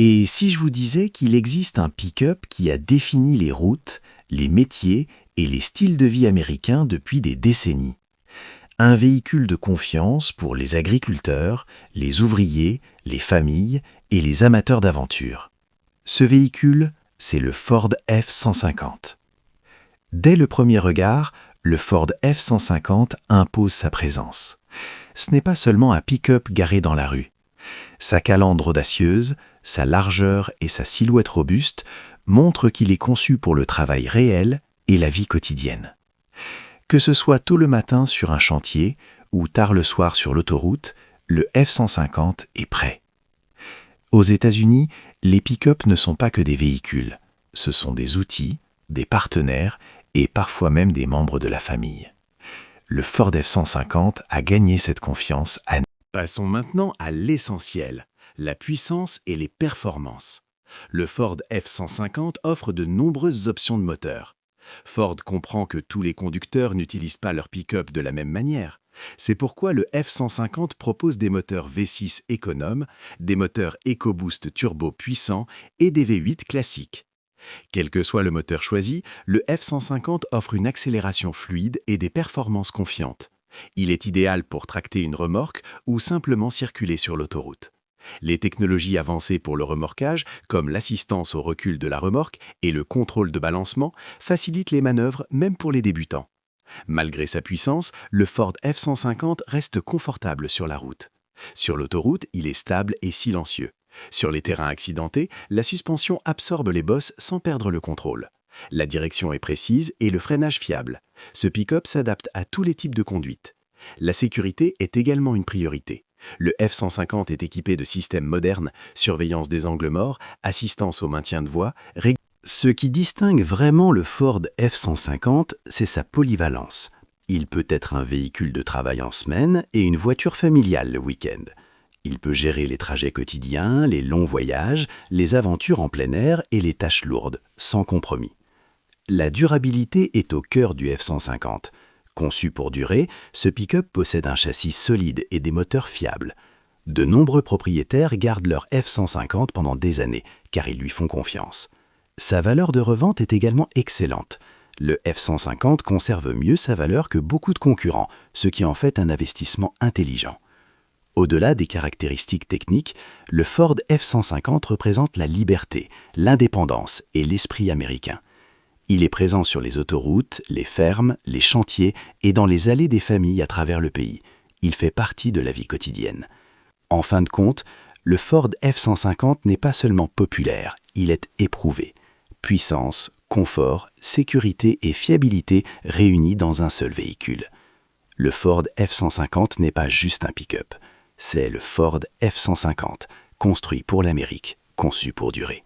Et si je vous disais qu'il existe un pick-up qui a défini les routes, les métiers et les styles de vie américains depuis des décennies? Un véhicule de confiance pour les agriculteurs, les ouvriers, les familles et les amateurs d'aventure. Ce véhicule, c'est le Ford F-150. Dès le premier regard, le Ford F-150 impose sa présence. Ce n'est pas seulement un pick-up garé dans la rue. Sa calandre audacieuse, sa largeur et sa silhouette robuste montrent qu'il est conçu pour le travail réel et la vie quotidienne. Que ce soit tôt le matin sur un chantier ou tard le soir sur l'autoroute, le F-150 est prêt. Aux États-Unis, les pick-up ne sont pas que des véhicules. Ce sont des outils, des partenaires et parfois même des membres de la famille. Le Ford F-150 a gagné cette confiance à nous. Passons maintenant à l'essentiel, la puissance et les performances. Le Ford F-150 offre de nombreuses options de moteur. Ford comprend que tous les conducteurs n'utilisent pas leur pick-up de la même manière. C'est pourquoi le F-150 propose des moteurs V6 économes, des moteurs EcoBoost turbo puissants et des V8 classiques. Quel que soit le moteur choisi, le F-150 offre une accélération fluide et des performances confiantes. Il est idéal pour tracter une remorque ou simplement circuler sur l'autoroute. Les technologies avancées pour le remorquage, comme l'assistance au recul de la remorque et le contrôle de balancement, facilitent les manœuvres même pour les débutants. Malgré sa puissance, le Ford F-150 reste confortable sur la route. Sur l'autoroute, il est stable et silencieux. Sur les terrains accidentés, la suspension absorbe les bosses sans perdre le contrôle. La direction est précise et le freinage fiable. Ce pick-up s'adapte à tous les types de conduite. La sécurité est également une priorité. Le F-150 est équipé de systèmes modernes, surveillance des angles morts, assistance au maintien de voie. Ce qui distingue vraiment le Ford F-150, c'est sa polyvalence. Il peut être un véhicule de travail en semaine et une voiture familiale le week-end. Il peut gérer les trajets quotidiens, les longs voyages, les aventures en plein air et les tâches lourdes, sans compromis. La durabilité est au cœur du F-150. Conçu pour durer, ce pick-up possède un châssis solide et des moteurs fiables. De nombreux propriétaires gardent leur F-150 pendant des années, car ils lui font confiance. Sa valeur de revente est également excellente. Le F-150 conserve mieux sa valeur que beaucoup de concurrents, ce qui en fait un investissement intelligent. Au-delà des caractéristiques techniques, le Ford F-150 représente la liberté, l'indépendance et l'esprit américain. Il est présent sur les autoroutes, les fermes, les chantiers et dans les allées des familles à travers le pays. Il fait partie de la vie quotidienne. En fin de compte, le Ford F-150 n'est pas seulement populaire, il est éprouvé. Puissance, confort, sécurité et fiabilité réunis dans un seul véhicule. Le Ford F-150 n'est pas juste un pick-up. C'est le Ford F-150, construit pour l'Amérique, conçu pour durer.